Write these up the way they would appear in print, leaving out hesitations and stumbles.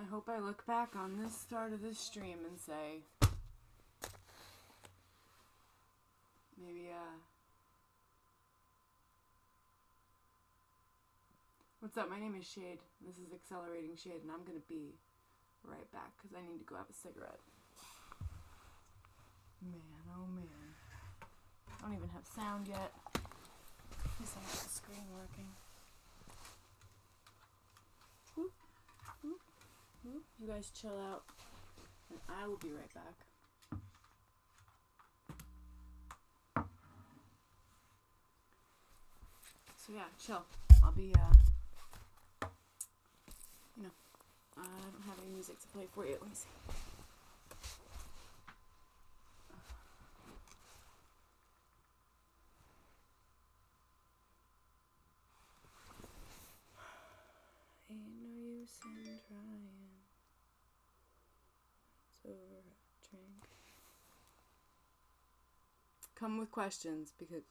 I hope I look back on this start of this stream and say, maybe, what's up? My name is Shayde. This is Accelerating Shayde, and I'm gonna be right back because I need to go have a cigarette. Man, oh man. I don't even have sound yet. At least I have the screen working. Whoop, whoop, whoop. You guys chill out, and I will be right back. So yeah, chill. I'll be, I don't have any music to play for you. Let me see. Ain't no use in trying. It's over a drink. Come with questions because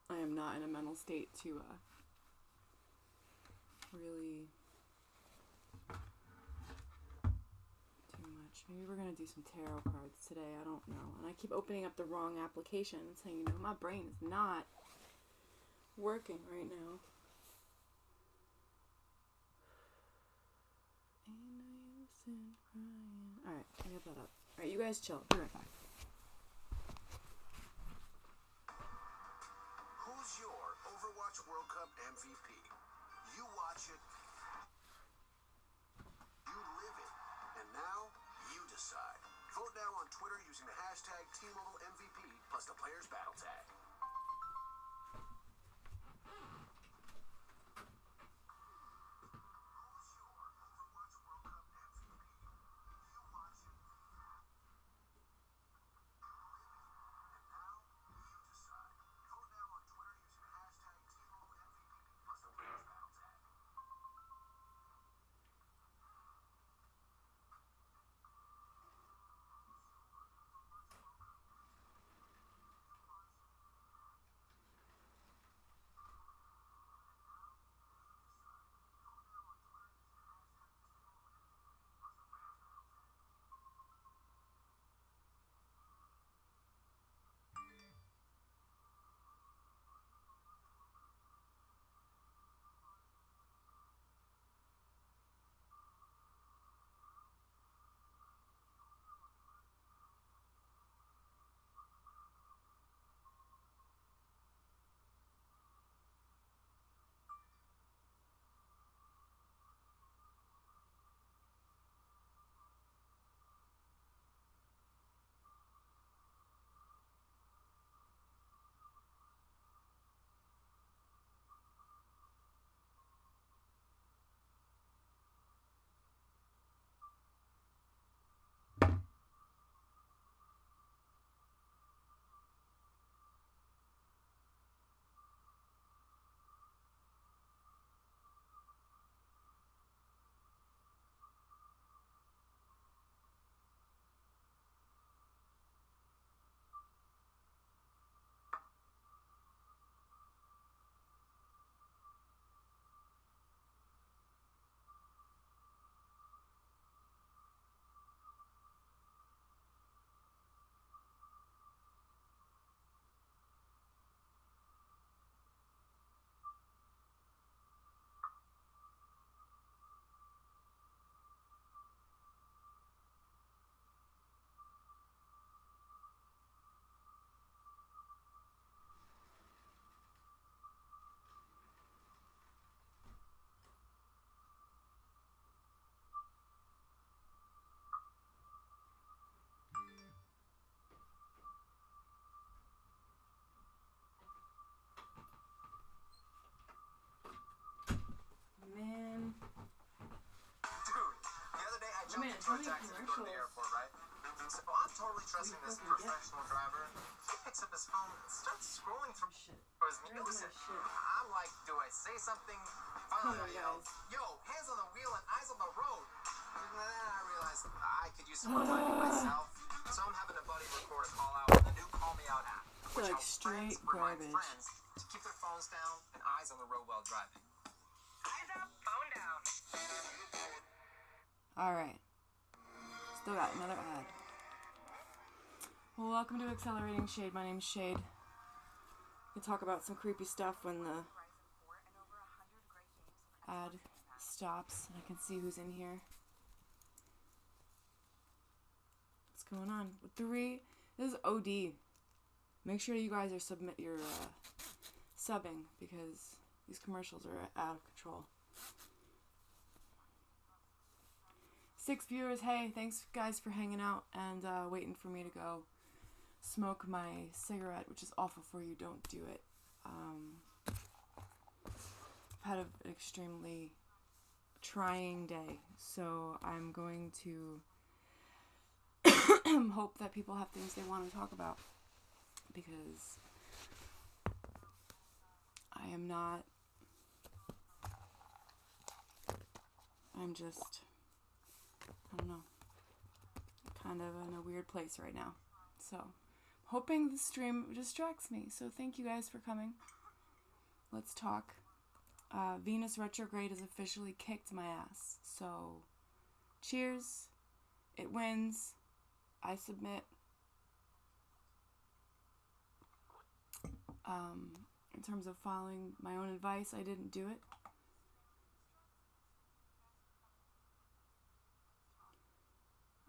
I am not in a mental state to really too much. Maybe we're gonna do some tarot cards today. I don't know. And I keep opening up the wrong application and saying, my brain is not working right now. Ain't no use in crying. Alright, I got that up. Alright, you guys chill. Be right back. Who's your Overwatch World Cup MVP? You watch it, you live it, and now you decide. Vote now on Twitter using the hashtag #TMobileMVP plus the player's battle tag. Man. Dude, the other day I jumped into a taxi to go to the airport, right? So I'm totally trusting this professional driver. He picks up his phone and starts scrolling through his news. I'm like, do I say something? Finally I yell, yo, hands on the wheel and eyes on the road. And then I realized I could use some reminding myself. So I'm having a buddy record a call out with the new Call Me Out app. Which like straight garbage. Friends to keep their phones down and eyes on the road while driving. Eyes up, phone down. Alright. Still got another ad. Well, welcome to Accelerating Shade. My name's Shade. We talk about some creepy stuff when the ad stops. I can see who's in here. What's going on? 3. This is OD. Make sure you guys are subbing because these commercials are out of control. 6 viewers. Hey, thanks guys for hanging out and waiting for me to go smoke my cigarette, which is awful for you. Don't do it. I've had an extremely trying day, so I'm going to hope that people have things they want to talk about, because I'm just, I don't know, kind of in a weird place right now. So, hoping the stream distracts me. So thank you guys for coming. Let's talk. Venus retrograde has officially kicked my ass. So, cheers. It wins. I submit. In terms of following my own advice, I didn't do it.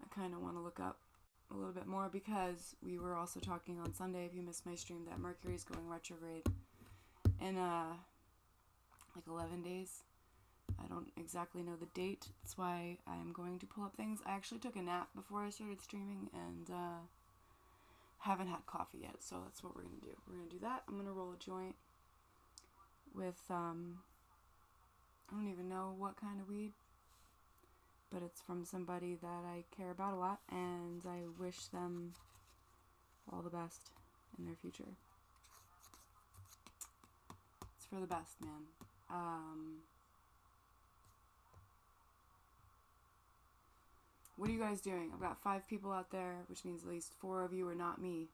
I kind of want to look up a little bit more, because we were also talking on Sunday, if you missed my stream, that Mercury is going retrograde in like 11 days. I don't exactly know the date. That's why I'm going to pull up things. I actually took a nap before I started streaming and haven't had coffee yet, so that's what we're going to do. We're going to do that. I'm going to roll a joint with, I don't even know what kind of weed, but it's from somebody that I care about a lot, and I wish them all the best in their future. It's for the best, man. What are you guys doing? I've got 5 people out there, which means at least 4 of you are not me.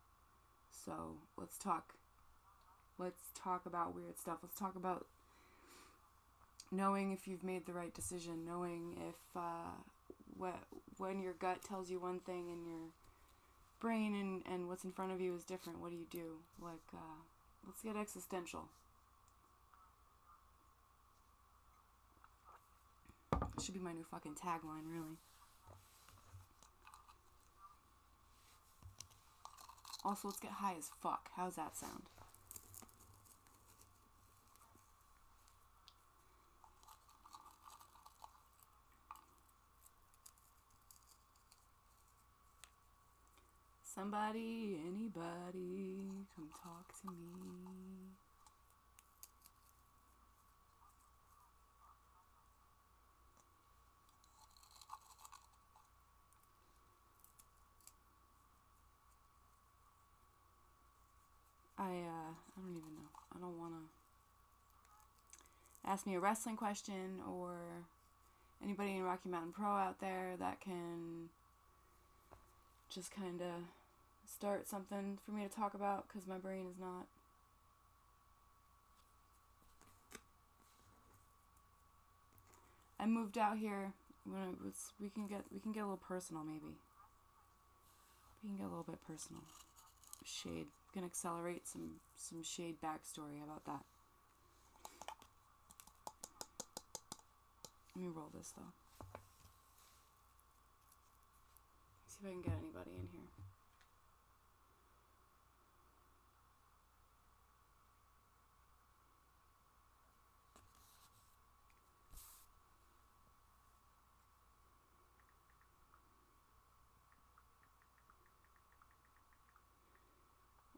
So let's talk. Let's talk about weird stuff. Let's talk about knowing if you've made the right decision, knowing if when your gut tells you one thing and your brain and what's in front of you is different, what do you do? Like, let's get existential. It should be my new fucking tagline, really. Also, let's get high as fuck. How's that sound? Somebody, anybody, come talk to me. I don't even know. I don't want to ask me a wrestling question, or anybody in Rocky Mountain Pro out there that can just kind of start something for me to talk about, because my brain is not. I moved out here when we can get a little personal, maybe. We can get a little bit personal. Shade. Gonna accelerate some Shade backstory. How about that? Let me roll this though. See if I can get anybody in here.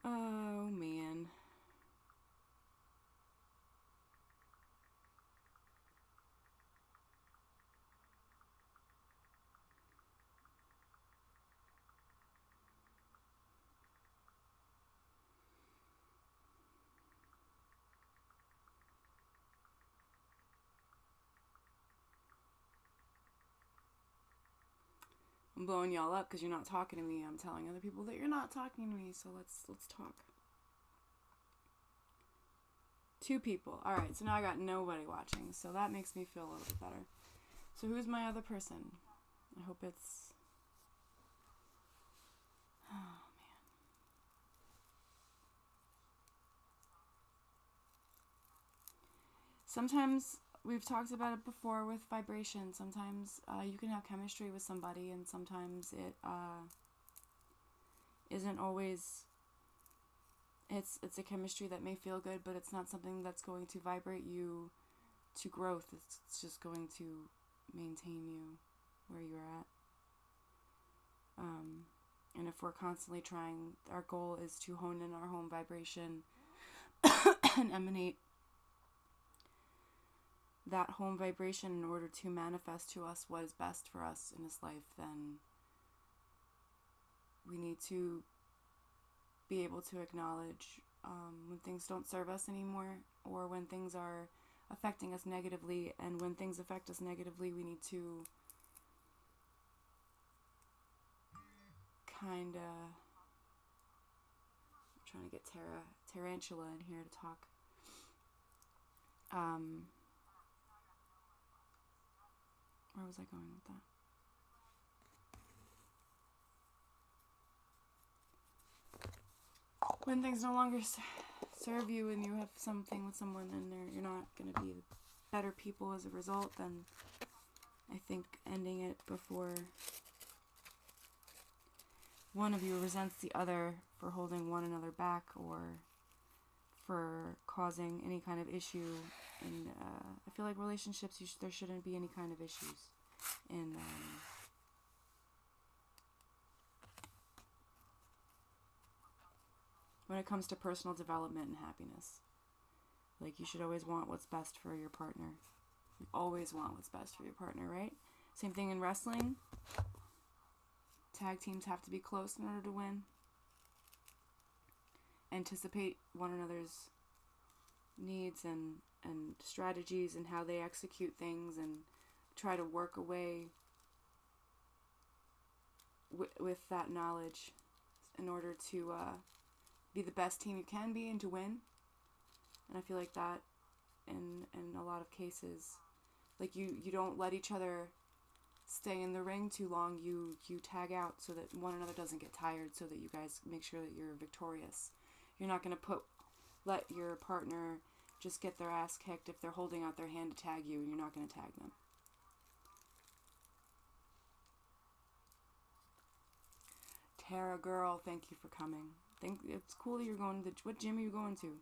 Oh man. I'm blowing y'all up because you're not talking to me. I'm telling other people that you're not talking to me, so let's talk. 2 people. Alright, so now I got nobody watching, so that makes me feel a little bit better. So who's my other person? I hope it's... Oh, man. Sometimes, we've talked about it before with vibration. Sometimes you can have chemistry with somebody, and sometimes it isn't always... It's a chemistry that may feel good, but it's not something that's going to vibrate you to growth. It's just going to maintain you where you're at. And if we're constantly trying, our goal is to hone in our home vibration and emanate that home vibration in order to manifest to us what is best for us in this life, then we need to be able to acknowledge when things don't serve us anymore, or when things are affecting us negatively. And when things affect us negatively, we need to kind of... I'm trying to get Tarantula in here to talk. Where was I going with that? When things no longer serve you and you have something with someone and you're not going to be better people as a result, then I think ending it before one of you resents the other for holding one another back or for causing any kind of issue. And I feel like relationships, there shouldn't be any kind of issues in when it comes to personal development and happiness. Like, you should always want what's best for your partner. You always want what's best for your partner, right? Same thing in wrestling. Tag teams have to be close in order to win. Anticipate one another's needs and strategies and how they execute things, and try to work away with that knowledge in order to be the best team you can be and to win. And I feel like that in a lot of cases, like you don't let each other stay in the ring too long. You tag out so that one another doesn't get tired, so that you guys make sure that you're victorious. You're not going to let your partner just get their ass kicked if they're holding out their hand to tag you, and you're not going to tag them. Tara girl, thank you for coming. It's cool that you're going to what gym are you going to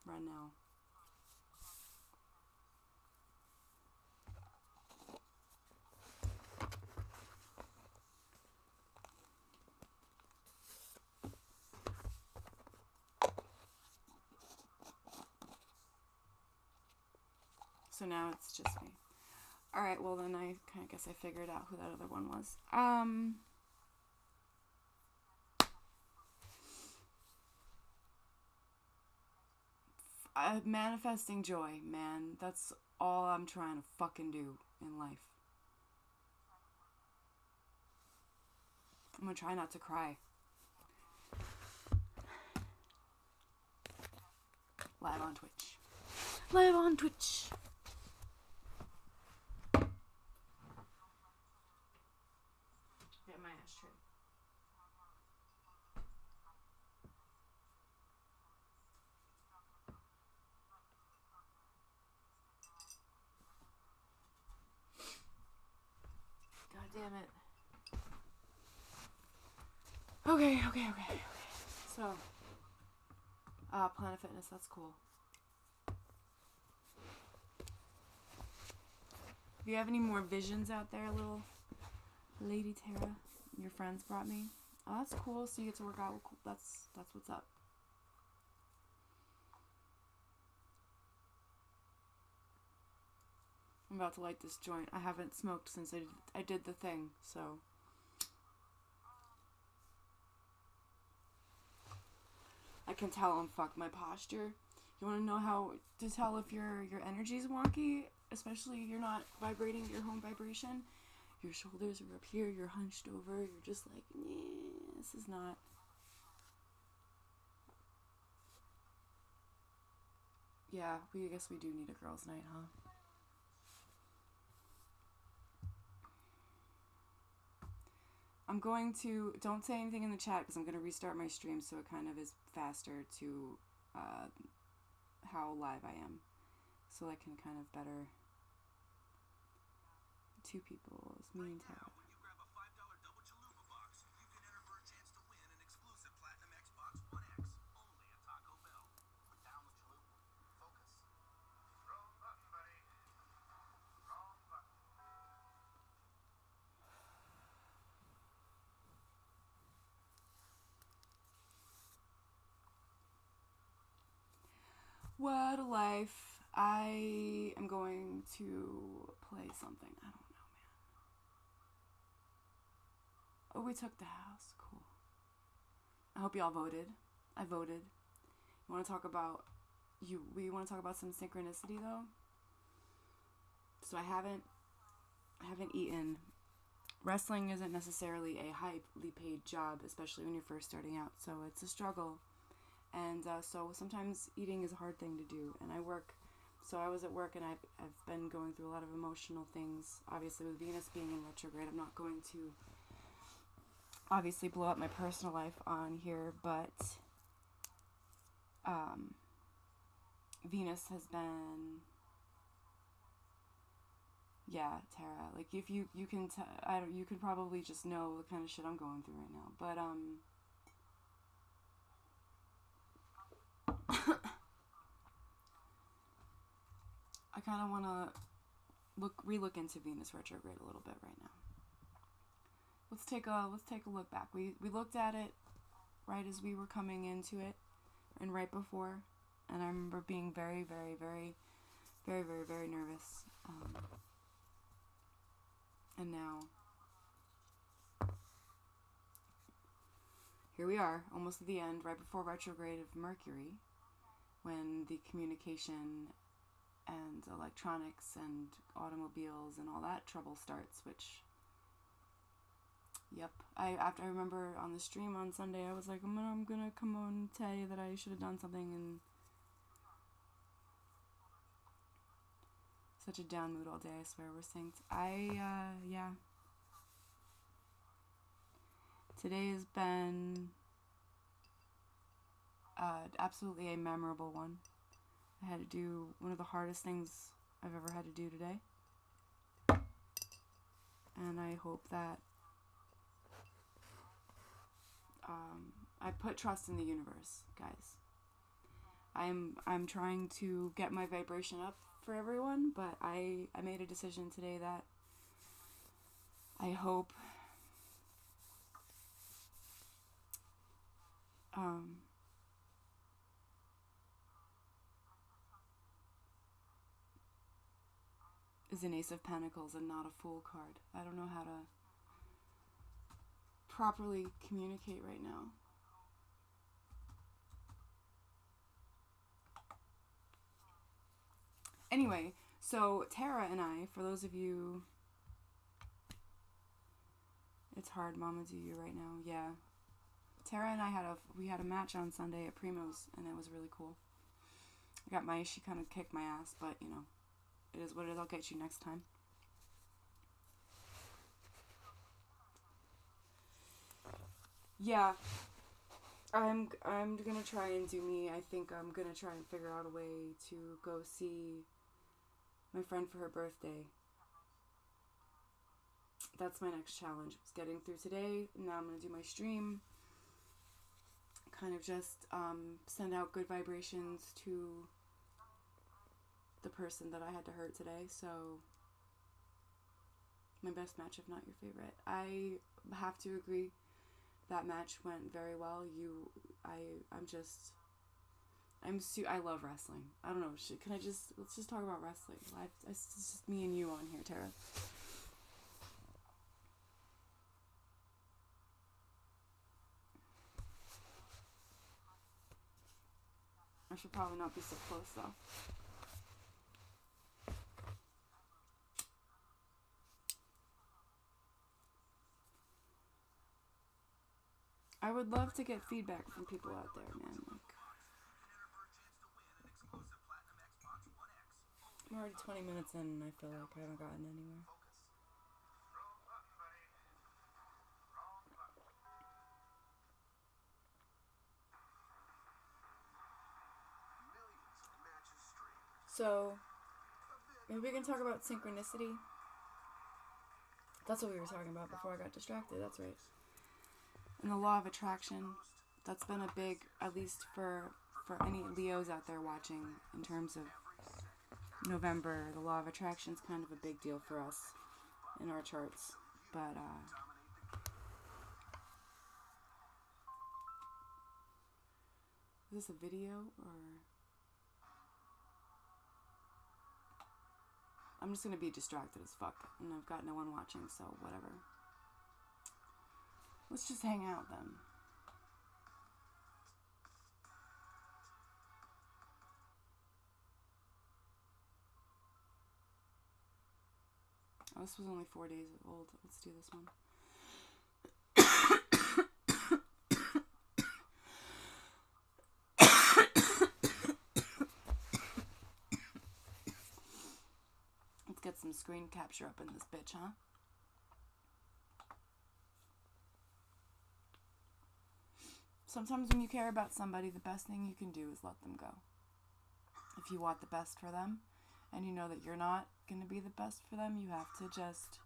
right now? So now it's just me. Alright, well then I kind of guess I figured out who that other one was. Manifesting joy, man. That's all I'm trying to fucking do in life. I'm gonna try not to cry. Live on Twitch. Live on Twitch. Get my ashtray. God damn it. Okay. So, Planet Fitness, that's cool. If you have any more visions out there, little Lady Tara, your friends brought me. Oh, that's cool. So you get to work out. That's what's up. I'm about to light this joint. I haven't smoked since I did the thing, so. I can tell I'm fucked. My posture. You want to know how to tell if your energy's wonky? Especially you're not vibrating your home vibration. Your shoulders are up here. You're hunched over. You're just like, nah, this is not. Yeah, I guess we do need a girls' night, huh? I'm going to, don't say anything in the chat because I'm going to restart my stream so it kind of is faster to how live I am. So I can kind of better, 2 people, it's me and Tara. What a life. I am going to play something. I don't know, man. Oh, we took the house. Cool. I hope y'all voted. I voted. You want to talk about we want to talk about some synchronicity though? So I haven't eaten. Wrestling isn't necessarily a highly paid job, especially when you're first starting out. So it's a struggle. And so sometimes eating is a hard thing to do. And I work, so I was at work and I've been going through a lot of emotional things. Obviously with Venus being in retrograde, I'm not going to obviously blow up my personal life on here, but Venus has been, yeah, Tara, like if you can, you can probably just know the kind of shit I'm going through right now. But I kind of want to relook into Venus retrograde a little bit right now. Let's take a look back. We looked at it right as we were coming into it, and right before, and I remember being very, very, very, very, very, very nervous. And now, here we are, almost at the end, right before retrograde of Mercury, when the communication and electronics and automobiles and all that trouble starts, which, yep. I remember on the stream on Sunday, I was like, I'm gonna come on and tell you that I should have done something, and such a down mood all day, I swear, we're synced. Yeah. Today has been absolutely a memorable one. I had to do one of the hardest things I've ever had to do today. And I hope that I put trust in the universe, guys. I'm trying to get my vibration up for everyone, but I made a decision today that I hope is an Ace of Pentacles and not a Fool card. I don't know how to properly communicate right now. Anyway, so Tara and I, for those of you, it's hard, Mama, do you right now? Yeah. Tara and I had a match on Sunday at Primo's, and it was really cool. She kind of kicked my ass, but you know, it is what it is. I'll get you next time. Yeah. I'm gonna try and do me. I think I'm gonna try and figure out a way to go see my friend for her birthday. That's my next challenge. It's getting through today. Now I'm gonna do my stream. Kind of just send out good vibrations to the person that I had to hurt today. So my best match, if not your favorite. I have to agree. That match went very well. I love wrestling. I don't know. Let's just talk about wrestling. It's just me and you on here, Tara. I should probably not be so close though. I would love to get feedback from people out there, man. Like, I'm already 20 minutes in and I feel like I haven't gotten anywhere. So, maybe we can talk about synchronicity. That's what we were talking about before I got distracted. That's right. And the law of attraction. That's been a big, at least for any Leos out there watching, in terms of November, the law of attraction is kind of a big deal for us in our charts. But, is this a video or... I'm just gonna be distracted as fuck, and I've got no one watching, so whatever. Let's just hang out then. Oh, this was only 4 days old. Let's do this one. Let's get some screen capture up in this bitch, huh? Sometimes when you care about somebody, the best thing you can do is let them go. If you want the best for them, and you know that you're not going to be the best for them, you have to just...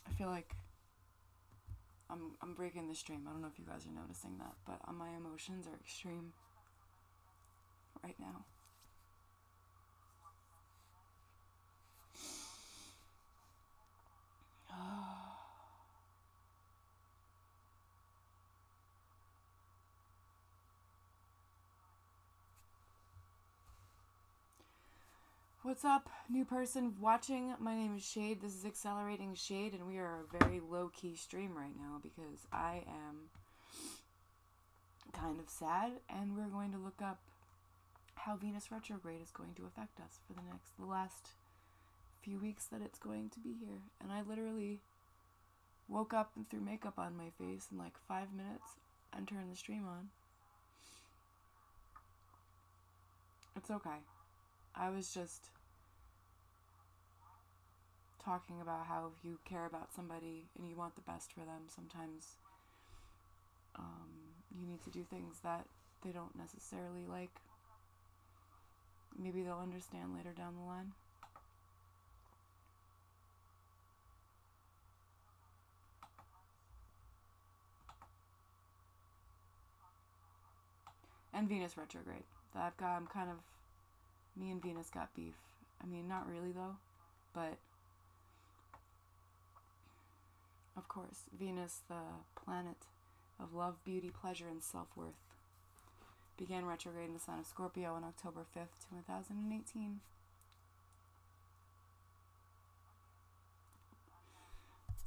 I feel like I'm breaking the stream. I don't know if you guys are noticing that, but my emotions are extreme right now. What's up, new person watching? My name is Shayde. This is Accelerating Shayde, and we are a very low-key stream right now because I am kind of sad, and we're going to look up how Venus retrograde is going to affect us for the last few weeks that it's going to be here. And I literally woke up and threw makeup on my face in like 5 minutes and turned the stream on. It's okay. I was just talking about how if you care about somebody and you want the best for them, sometimes you need to do things that they don't necessarily like. Maybe they'll understand later down the line. And Venus retrograde. Me and Venus got beef. I mean, not really though, but of course, Venus, the planet of love, beauty, pleasure, and self-worth, began retrograde in the sign of Scorpio on October 5th, 2018.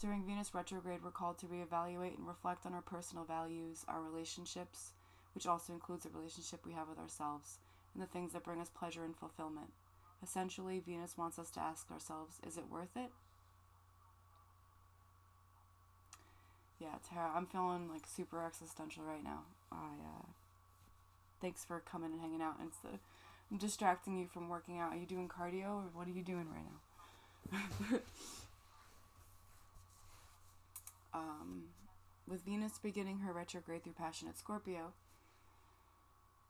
During Venus retrograde, we're called to reevaluate and reflect on our personal values, our relationships, which also includes the relationship we have with ourselves, and the things that bring us pleasure and fulfillment. Essentially, Venus wants us to ask ourselves, is it worth it? Yeah, Tara, I'm feeling like super existential right now. Thanks for coming and hanging out. I'm distracting you from working out. Are you doing cardio or what are you doing right now? With Venus beginning her retrograde through passionate Scorpio,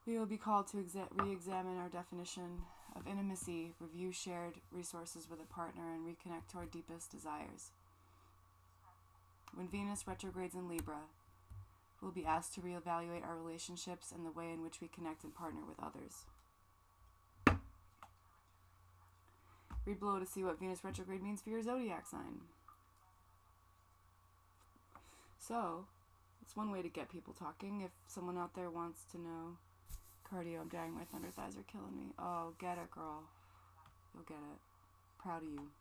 we will be called to re-examine our definition of intimacy, review shared resources with a partner, and reconnect to our deepest desires. When Venus retrogrades in Libra, we'll be asked to reevaluate our relationships and the way in which we connect and partner with others. Read below to see what Venus retrograde means for your zodiac sign. So, it's one way to get people talking. If someone out there wants to know, cardio, I'm dying, my thunder thighs are killing me. Oh, get it, girl. You'll get it. Proud of you.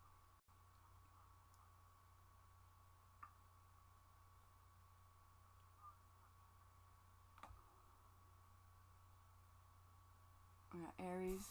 We got Aries.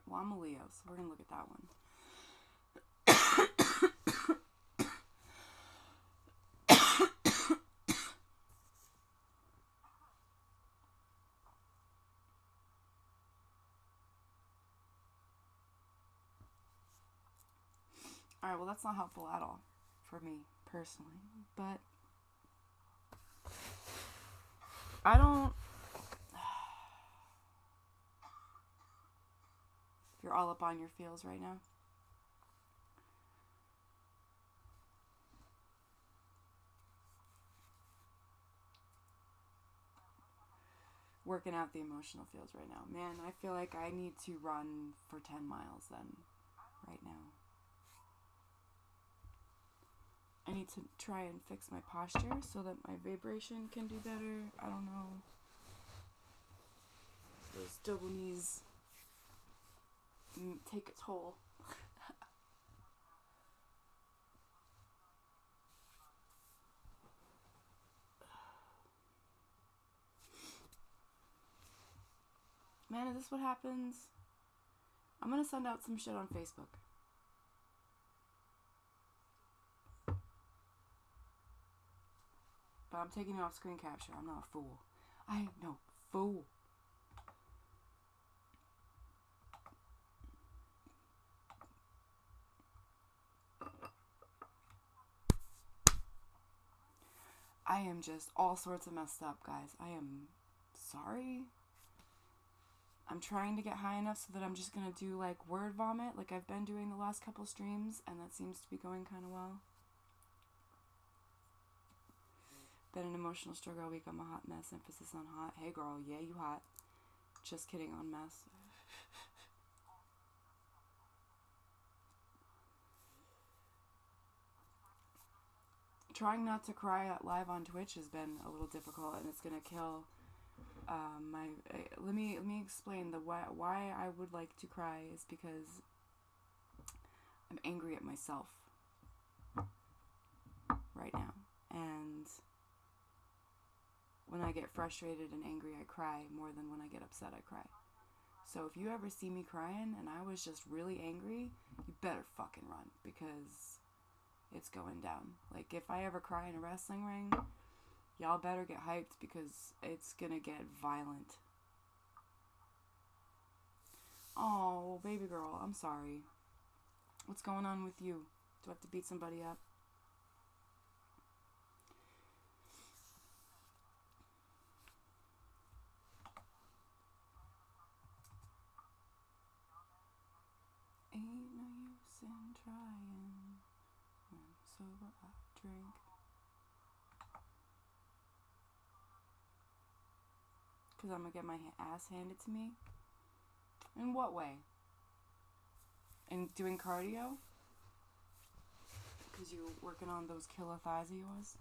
Well, I'm a Leo, so we're going to look at that one. Alright, well, that's not helpful at all for me, personally. But I don't... You're all up on your feels right now. Working out the emotional feels right now. Man, I feel like I need to run for 10 miles then, right now. I need to try and fix my posture so that my vibration can do better. I don't know. Those double knees take a toll. Man, is this what happens? I'm gonna send out some shit on Facebook. But I'm taking it off screen capture. I'm not a fool. I ain't no fool. I am just all sorts of messed up, guys. I am sorry. I'm trying to get high enough so that I'm just gonna do like word vomit like I've been doing the last couple streams, and that seems to be going kind of well. Been an emotional struggle all week. I'm a hot mess. Emphasis on hot. Hey girl, yeah, you hot. Just kidding on mess. Trying not to cry live on Twitch has been a little difficult, and it's gonna kill my. Let me explain the why I would like to cry is because I'm angry at myself right now, and when I get frustrated and angry, I cry more than when I get upset, I cry. So if you ever see me crying and I was just really angry, you better fucking run, because it's going down. Like, if I ever cry in a wrestling ring, y'all better get hyped, because it's gonna get violent. Oh, baby girl, I'm sorry. What's going on with you? Do I have to beat somebody up? Ain't no use in trying. When I'm sober, I drink. Because I'm going to get my ass handed to me? In what way? In doing cardio? Because you're working on those killer thighs of yours?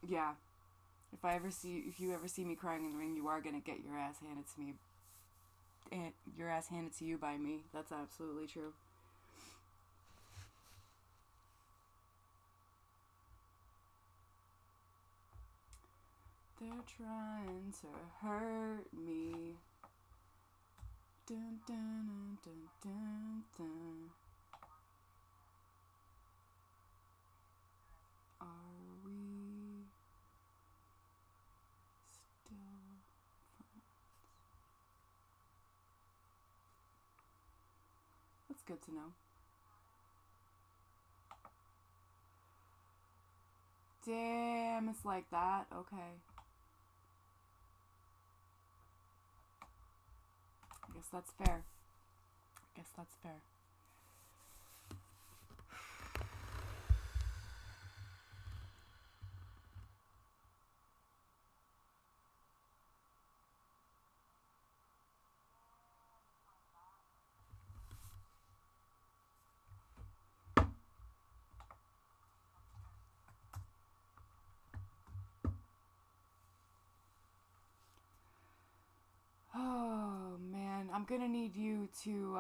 Yeah. If you ever see me crying in the ring, you are gonna get your ass handed to me. And your ass handed to you by me. That's absolutely true. They're trying to hurt me. Dun dun dun dun dun. Are we still friends? That's good to know. Damn, it's like that? Okay. I guess that's fair. I'm gonna need you to,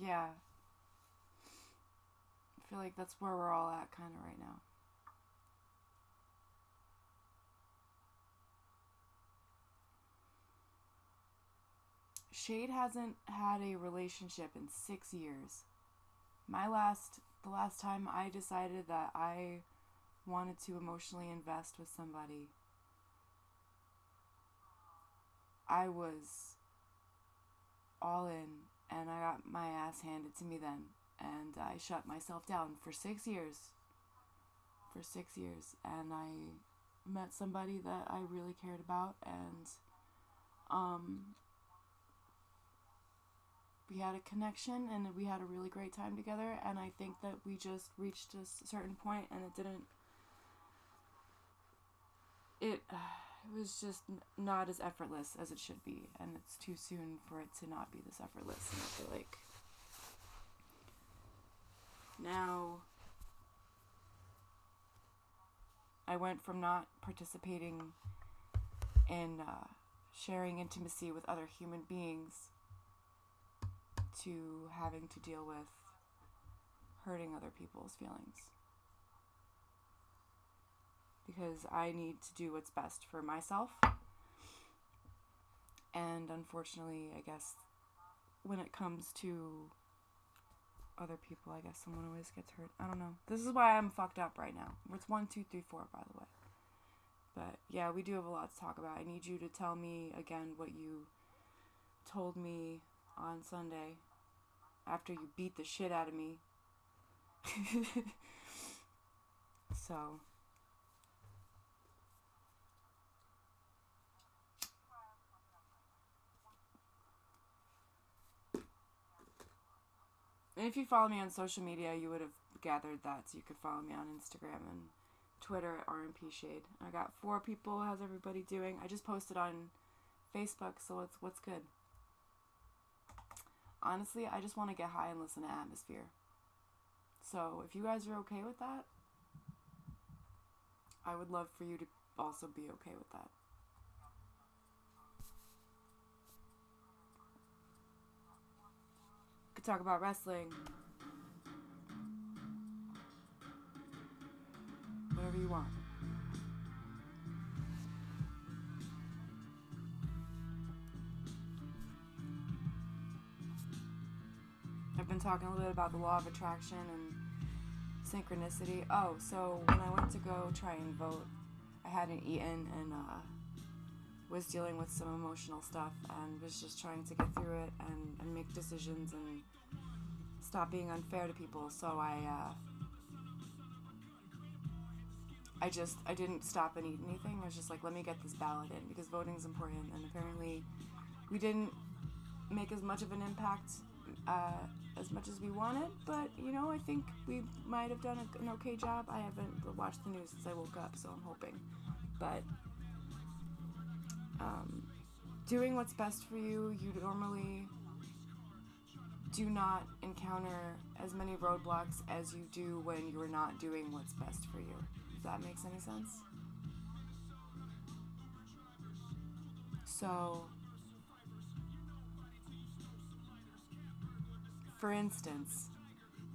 yeah. I feel like that's where we're all at kind of right now. Shayde hasn't had a relationship in 6 years. The last time I decided that I wanted to emotionally invest with somebody, I was all in, and I got my ass handed to me then, and I shut myself down for 6 years. For 6 years, and I met somebody that I really cared about, and we had a connection, and we had a really great time together, and I think that we just reached a certain point, and it was just not as effortless as it should be, and it's too soon for it to not be this effortless, and I feel like now I went from not participating in sharing intimacy with other human beings to having to deal with hurting other people's feelings. Because I need to do what's best for myself. And unfortunately, I guess, when it comes to other people, I guess someone always gets hurt. I don't know. This is why I'm fucked up right now. It's 1, 2, 3, 4, by the way. But yeah, we do have a lot to talk about. I need you to tell me again what you told me on Sunday after you beat the shit out of me. So and if you follow me on social media, you would have gathered that, so you could follow me on Instagram and Twitter at RMP Shayde. I got 4 people. How's everybody doing? I just posted on Facebook, so what's good? Honestly, I just want to get high and listen to Atmosphere. So if you guys are okay with that, I would love for you to also be okay with that. Could talk about wrestling. Whatever you want. I've been talking a little bit about the law of attraction and synchronicity. Oh, so when I went to go try and vote, I hadn't eaten and was dealing with some emotional stuff and was just trying to get through it and make decisions and stop being unfair to people. So I didn't stop and eat anything. I was just like, let me get this ballot in because voting's important, and apparently we didn't make as much of an impact as much as we wanted, but I think we might have done an okay job. I haven't watched the news since I woke up, so I'm hoping. But doing what's best for you, you normally do not encounter as many roadblocks as you do when you're not doing what's best for you. If that makes any sense. So, for instance,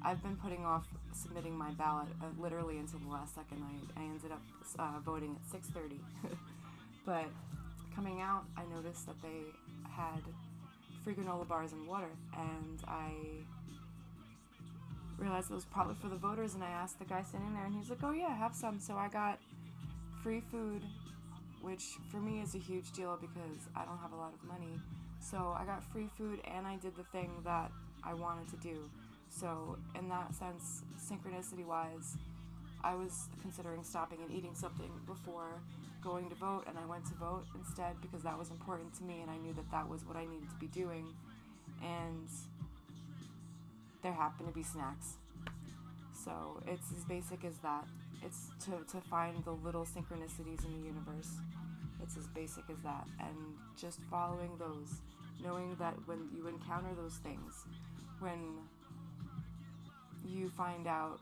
I've been putting off submitting my ballot literally until the last second. I ended up voting at 6:30. But coming out, I noticed that they had free granola bars and water, and I realized it was probably for the voters, and I asked the guy sitting there, and he's like, oh yeah, have some. So I got free food, which for me is a huge deal because I don't have a lot of money. So I got free food, and I did the thing that I wanted to do. So in that sense, synchronicity-wise, I was considering stopping and eating something before going to vote, and I went to vote instead because that was important to me, and I knew that that was what I needed to be doing. And there happened to be snacks. So it's as basic as that. It's to find the little synchronicities in the universe. It's as basic as that. And just following those, knowing that when you encounter those things, when you find out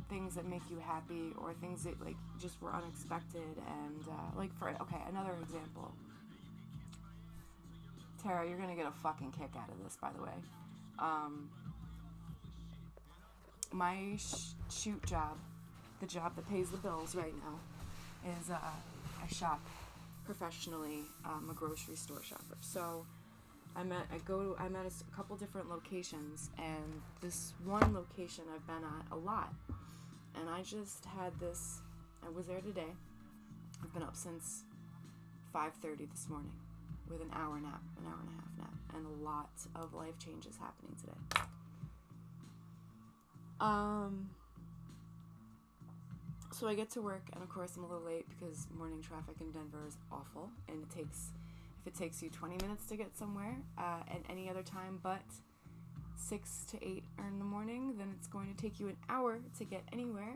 things that make you happy, or things that like just were unexpected. And another example. Tara, you're gonna get a fucking kick out of this, by the way. My shoot job, the job that pays the bills right now, is I shop professionally. I'm a grocery store shopper. So I'm at a couple different locations, and this one location I've been at a lot. And I just had this. I was there today. I've been up since 5:30 this morning, with an hour and a half nap, and a lot of life changes happening today. So I get to work, and of course I'm a little late because morning traffic in Denver is awful, and if it takes you 20 minutes to get somewhere at any other time but 6 to 8 in the morning, then it's going to take you an hour to get anywhere.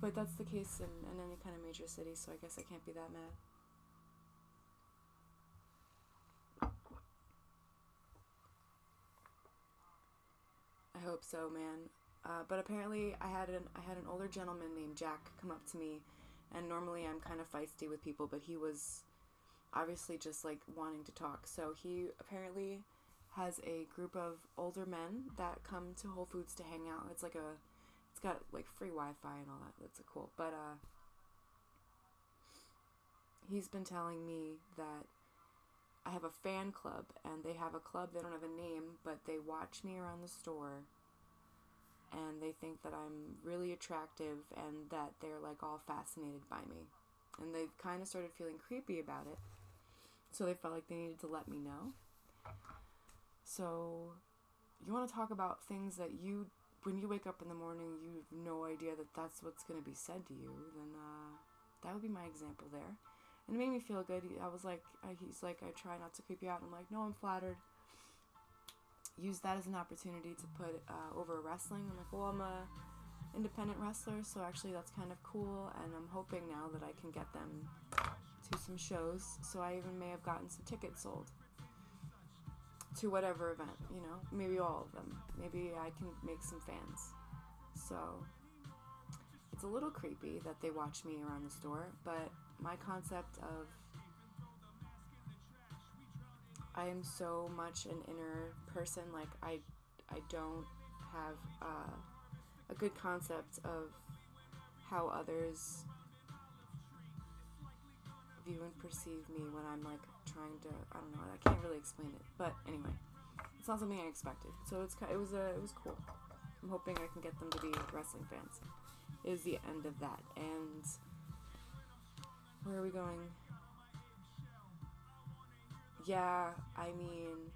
But that's the case in any kind of major city, so I guess I can't be that mad. I hope so, man. But apparently I had an older gentleman named Jack come up to me, and normally I'm kind of feisty with people, but he was obviously just like wanting to talk. So he apparently has a group of older men that come to Whole Foods to hang out. It's got like free Wi-Fi and all that. That's cool. But he's been telling me that I have a fan club, and they have a club. They don't have a name, but they watch me around the store, and they think that I'm really attractive, and that they're like all fascinated by me, and they've kind of started feeling creepy about it. So they felt like they needed to let me know. So you want to talk about things that when you wake up in the morning, you have no idea that that's what's going to be said to you, then that would be my example there. And it made me feel good. He's like, I try not to creep you out. I'm like, no, I'm flattered. Use that as an opportunity to put over wrestling. I'm like, well, I'm a independent wrestler, so actually that's kind of cool, and I'm hoping now that I can get them to some shows, so I even may have gotten some tickets sold to whatever event, maybe all of them. Maybe I can make some fans. So it's a little creepy that they watch me around the store, but my concept of I am so much an inner person, like I don't have a good concept of how others view and perceive me when I'm like trying to, I don't know, I can't really explain it, but anyway, it's not something I expected, so it was cool. I'm hoping I can get them to be wrestling fans. Is the end of that. And where are we going? Yeah, I mean,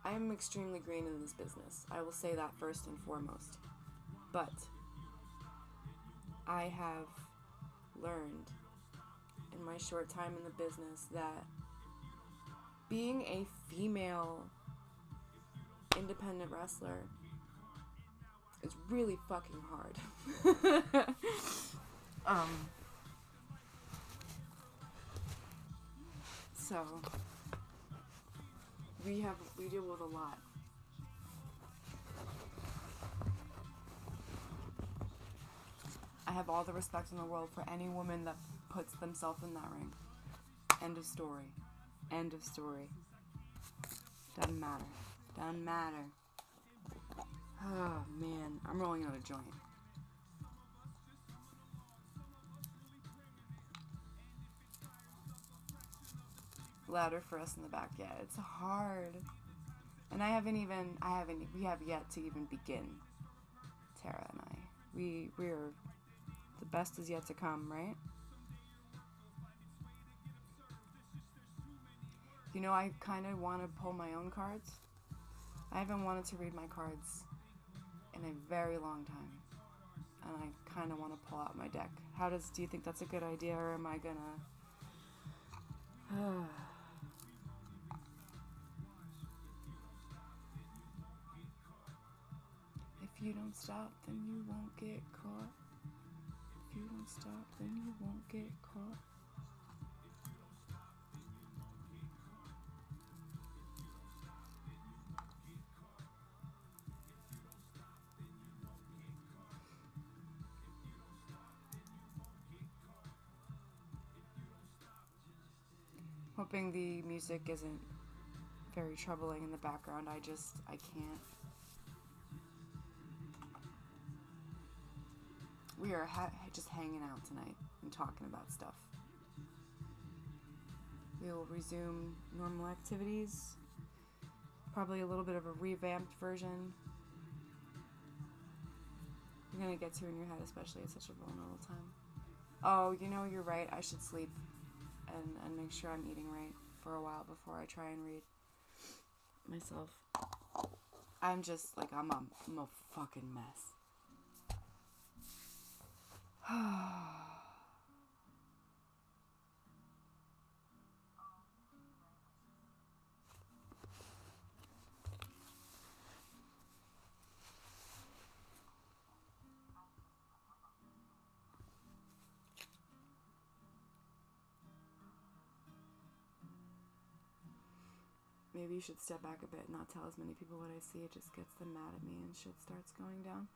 I am extremely green in this business. I will say that first and foremost. But I have learned in my short time in the business that being a female independent wrestler is really fucking hard. So we deal with a lot. I have all the respect in the world for any woman that puts themselves in that ring. End of story. End of story. Doesn't matter. Oh man, I'm rolling out a joint. Louder for us in the back. Yeah, it's hard. And we have yet to even begin, Tara and I. We're, the best is yet to come, right? I kind of want to pull my own cards. I haven't wanted to read my cards in a very long time. And I kind of want to pull out my deck. Do you think that's a good idea, or am I gonna... If you don't stop, then you won't get caught. If you don't stop, then you won't get caught. hoping the music isn't very troubling in the background. I can't. We are just hanging out tonight and talking about stuff. We will resume normal activities. Probably a little bit of a revamped version. You're gonna get to in your head, especially at such a vulnerable time. Oh, you're right. I should sleep and make sure I'm eating right for a while before I try and read myself. I'm just like, I'm a fucking mess. Maybe you should step back a bit and not tell as many people what I see. It just gets them mad at me and shit starts going down.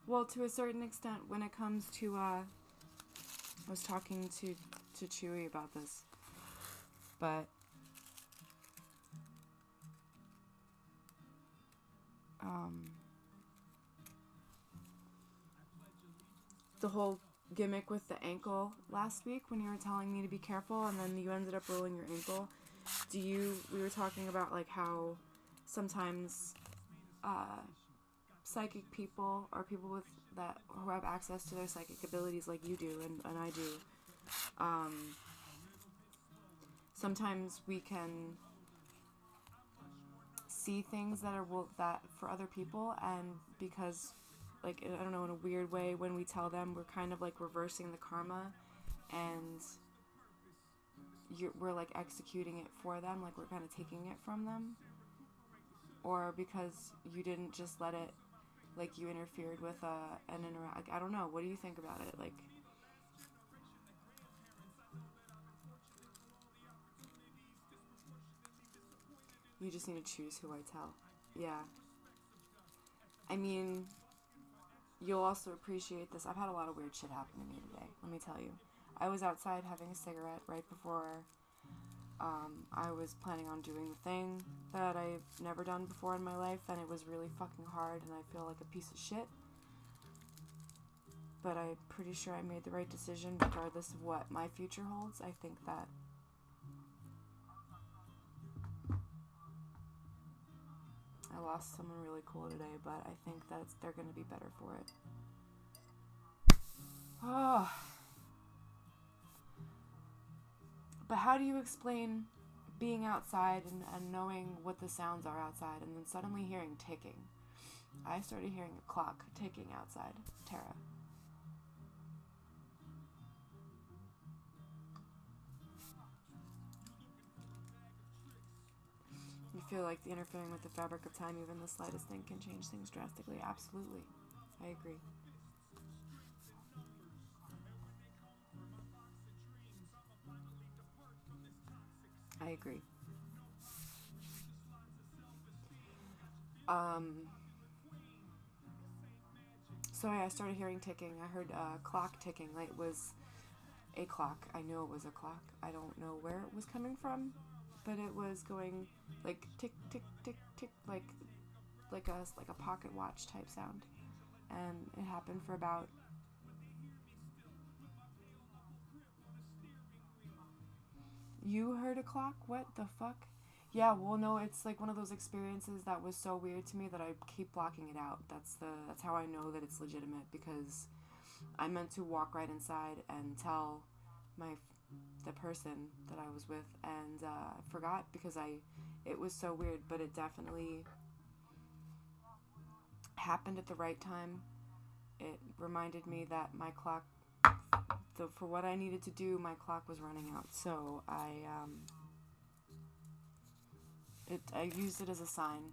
Well, to a certain extent, when it comes to, I was talking to Chewy about this, but, the whole gimmick with the ankle last week when you were telling me to be careful and then you ended up rolling your ankle. We were talking about like how sometimes psychic people or people who have access to their psychic abilities like you do and I do, sometimes we can see things that for other people, and because like, I don't know, in a weird way, when we tell them, we're kind of like reversing the karma, and we're like executing it for them, like we're kind of taking it from them. Or because you didn't just let it, like you interfered with an interact. I don't know. What do you think about it? Like, you just need to choose who I tell. Yeah. I mean, you'll also appreciate this. I've had a lot of weird shit happen to me today, let me tell you. I was outside having a cigarette right before I was planning on doing the thing that I've never done before in my life, and it was really fucking hard, and I feel like a piece of shit. But I'm pretty sure I made the right decision regardless of what my future holds. I think that I lost someone really cool today, but I think that they're going to be better for it. Oh. But how do you explain being outside and knowing what the sounds are outside and then suddenly hearing ticking? I started hearing a clock ticking outside. Tara. You feel like the interfering with the fabric of time, even the slightest thing can change things drastically. Absolutely. I agree. I agree. So yeah, I started hearing ticking. I heard a clock ticking. Like, it was a clock. I knew it was a clock. I don't know where it was coming from, but it was going like tick, tick, tick, tick, like a pocket watch type sound. And it happened for about... You heard a clock? What the fuck? Yeah, well, no, it's like one of those experiences that was so weird to me that I keep blocking it out. That's how I know that it's legitimate, because I meant to walk right inside and tell the person that I was with, and forgot because it was so weird, but it definitely happened at the right time. It reminded me that my clock, for what I needed to do, my clock was running out, so I used it as a sign,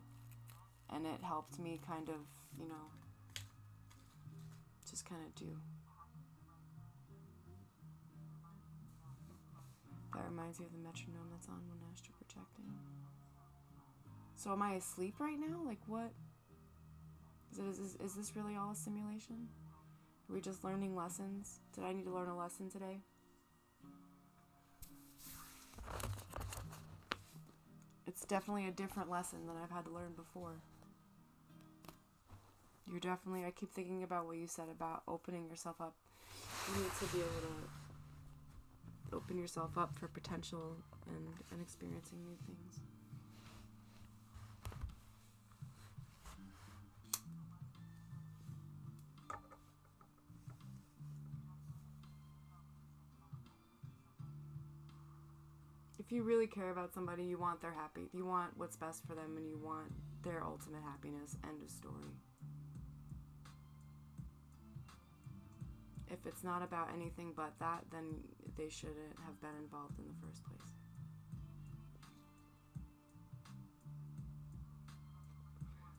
and it helped me kind of, just kind of do. That reminds me of the metronome that's on when astral projecting. So am I asleep right now? Like, what? Is this really all a simulation? Are we just learning lessons? Did I need to learn a lesson today? it's definitely a different lesson than I've had to learn before. You're definitely, I keep thinking about what you said about opening yourself up. You need to be able to open yourself up for potential and experiencing new things. If you really care about somebody, you want their happy. You want what's best for them, and you want their ultimate happiness. End of story. If it's not about anything but that, then they shouldn't have been involved in the first place.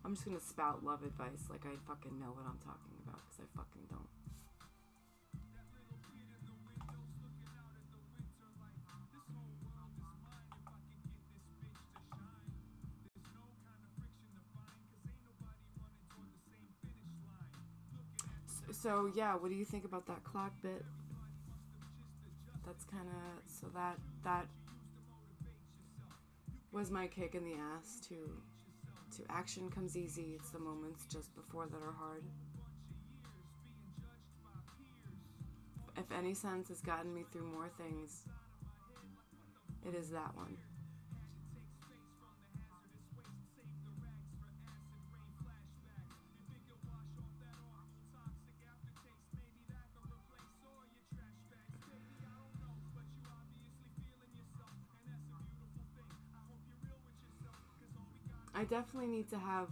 I'm just gonna spout love advice like I fucking know what I'm talking about, because I fucking don't. So yeah, what do you think about that clock bit? That's kind of, so that was my kick in the ass to action comes easy. It's the moments just before that are hard. If any sense has gotten me through more things, it is that one. I definitely need to have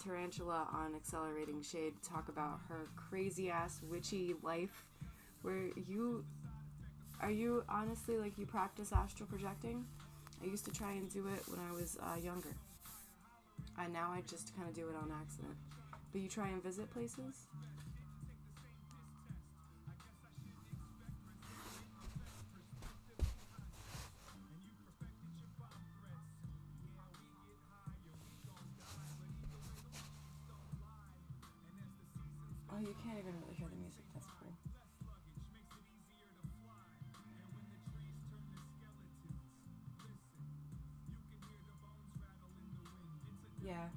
Tarantula on Accelerating Shade talk about her crazy ass witchy life, where are you honestly, like, you practice astral projecting? I used to try and do it when I was younger. Now I just kind of do it on accident. But you try and visit places? Oh, you can't even really hear the music. That's cool. Yeah.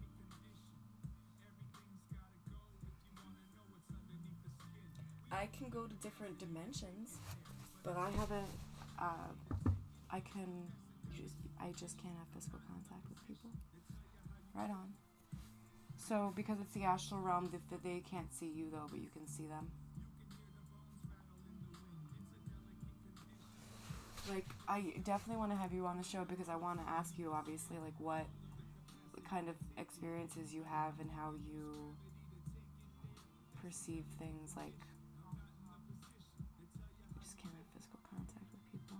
I can go to different dimensions, but I haven't. I just can't have physical contact with people. Right on. So because it's the astral realm, they can't see you though, but you can see them. Like, I definitely want to have you on the show because I want to ask you, obviously, like, what kind of experiences you have and how you perceive things. Like, you just can't have physical contact with people.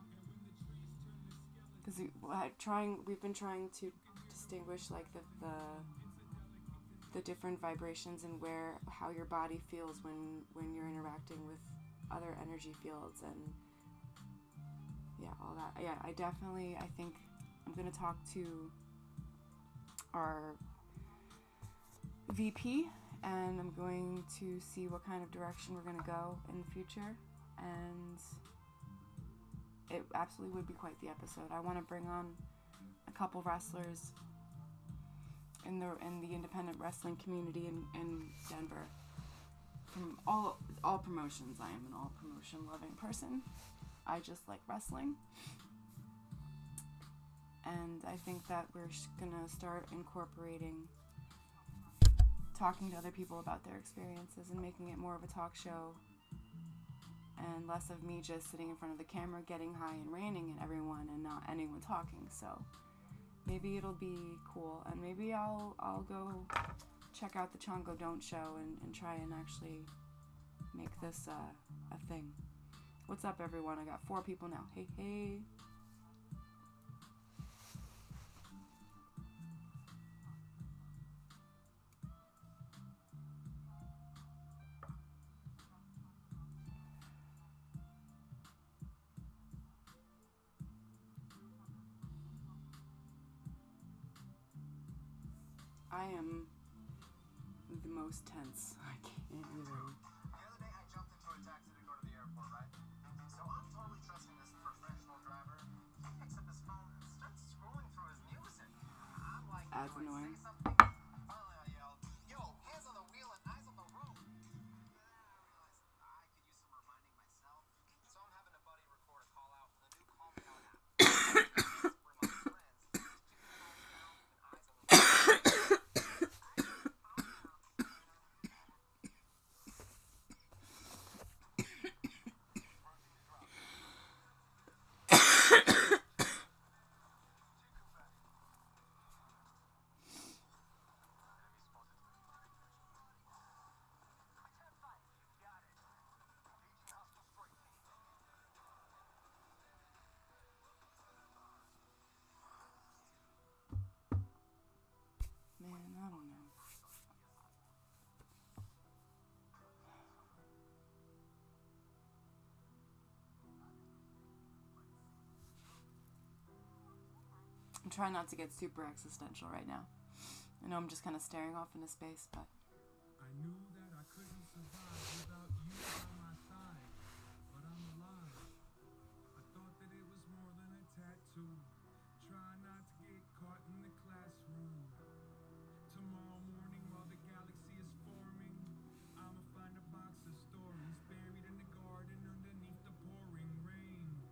Because we've been trying to distinguish, like, the different vibrations and how your body feels when you're interacting with other energy fields and yeah, all that. Yeah, I think I'm going to talk to our VP and I'm going to see what kind of direction we're going to go in the future, and it absolutely would be quite the episode. I want to bring on a couple wrestlers in the independent wrestling community in Denver from all promotions. I am an all promotion loving person. I just like wrestling, and I think that we're gonna start incorporating talking to other people about their experiences and making it more of a talk show and less of me just sitting in front of the camera getting high and raining at everyone and not anyone talking. So maybe it'll be cool, and maybe I'll go check out the Chongo Don't show and try and actually make this a thing. What's up, everyone? I got 4 people now. Hey. I am the most tense. I can't even. The other day I jumped into a taxi to go to the airport, right? So I'm totally trusting this professional driver. He picks up his phone and starts scrolling through his music. that's annoying. Finally, I yelled, "Yo, hands on the wheel and eyes on the road." I realized I could use some reminding myself, so I'm having a buddy record a call out with a new call me out app. Where my friends just keep their phones down and eyes on the road. Man, I don't know. I'm trying not to get super existential right now. I know I'm just kind of staring off into space, but I knew that I couldn't survive without you by my side, but I'm alive. I thought that it was more than a tattoo. Try not to get caught in the classroom. Tomorrow morning while the galaxy is forming, I'ma find a box of stories buried in the garden underneath the pouring rain.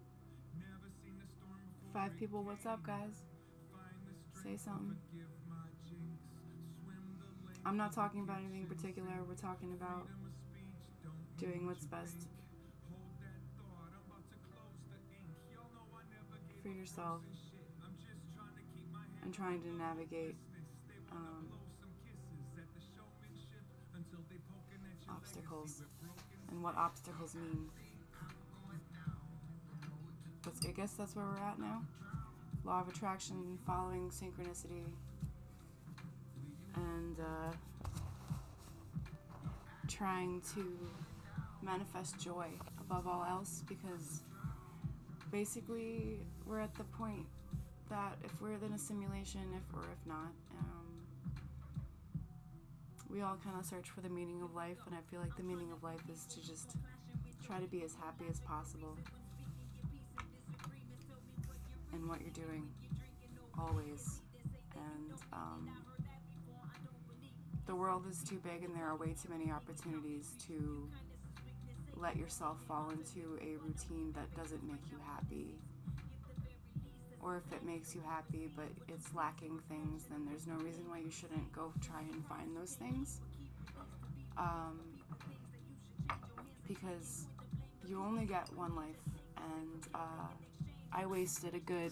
Never seen a storm before. 5 people, what's up, guys? Say something. I'm not talking about anything in particular. We're talking about doing what's best for yourself and trying to navigate obstacles and what obstacles mean. I guess that's where we're at now. Law of attraction, following synchronicity, and trying to manifest joy above all else, because basically we're at the point that if we're in a simulation, if not, we all kind of search for the meaning of life, and I feel like the meaning of life is to just try to be as happy as possible in what you're doing, always. And the world is too big, and there are way too many opportunities to let yourself fall into a routine that doesn't make you happy. Or if it makes you happy but it's lacking things, then there's no reason why you shouldn't go try and find those things. Because you only get one life, and I wasted a good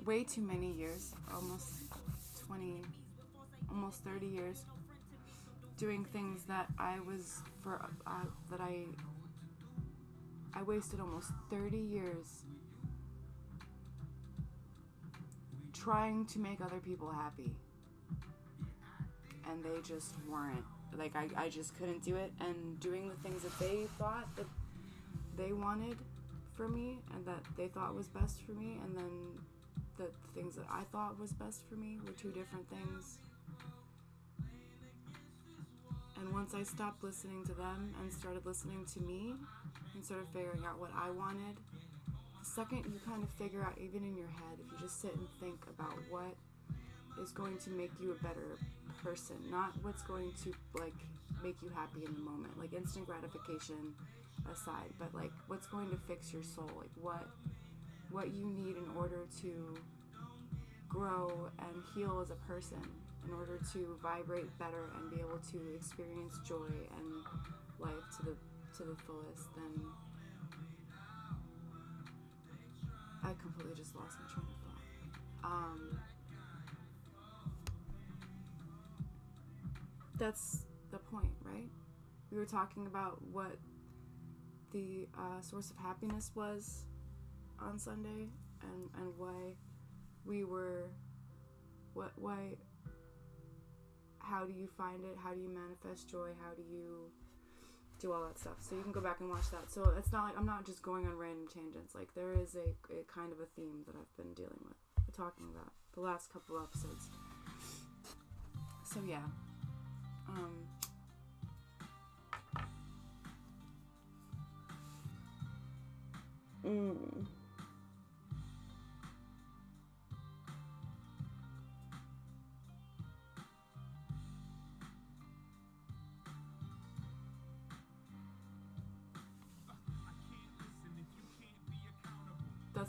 way too many years, almost 30 years, doing things that I wasted almost 30 years trying to make other people happy, and they just weren't. Like, I just couldn't do it, and doing the things that they thought that they wanted for me and that they thought was best for me, and then the things that I thought was best for me were two different things. And once I stopped listening to them and started listening to me and started figuring out what I wanted, the second you kind of figure out, even in your head, if you just sit and think about what is going to make you a better person, not what's going to make you happy in the moment, like instant gratification aside, but like what's going to fix your soul, like what you need in order to grow and heal as a person, in order to vibrate better and be able to experience joy and life to the fullest, then I completely just lost my train of thought. That's the point, right? We were talking about what the source of happiness was on Sunday, and why we were, how do you find it? How do you manifest joy? How do you do all that stuff? So you can go back and watch that. So it's not like I'm not just going on random tangents. Like, there is a kind of a theme that I've been dealing with, talking about the last couple of episodes. So yeah.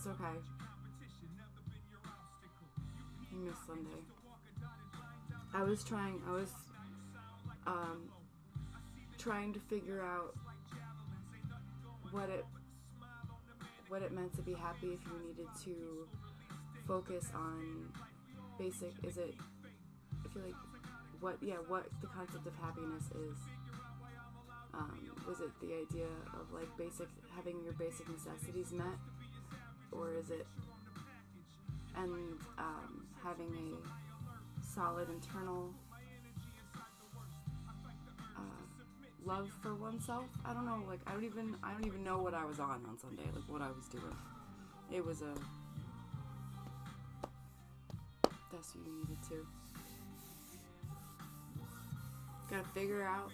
That's okay. I miss Sunday. I was trying to figure out what it meant to be happy, if you needed to focus on basic, I feel like, what the concept of happiness is. Was it the idea of like having your basic necessities met, or is it having a solid internal love for oneself? I don't know. Like I don't even know what I was on Sunday. Like what I was doing. It was that's what you needed to. Gotta figure out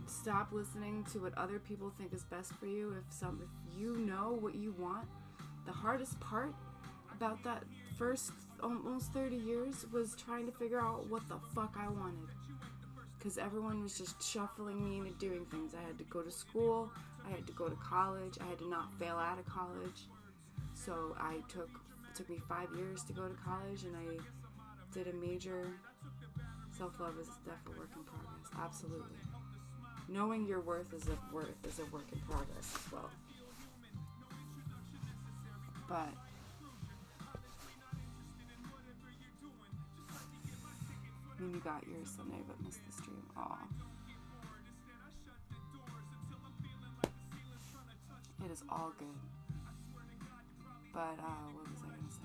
stop listening to what other people think is best for you. If you know what you want, the hardest part about that first almost 30 years was trying to figure out what the fuck I wanted. Because everyone was just shuffling me into doing things. I had to go to school, I had to go to college, I had to not fail out of college. So it took me 5 years to go to college, and I did a major. Self-love is definitely a work in progress, absolutely. Knowing your worth is a work in progress as well. But you got yours Sunday but missed the stream. Aw. It is all good. But what was I gonna say?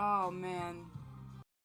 Oh man,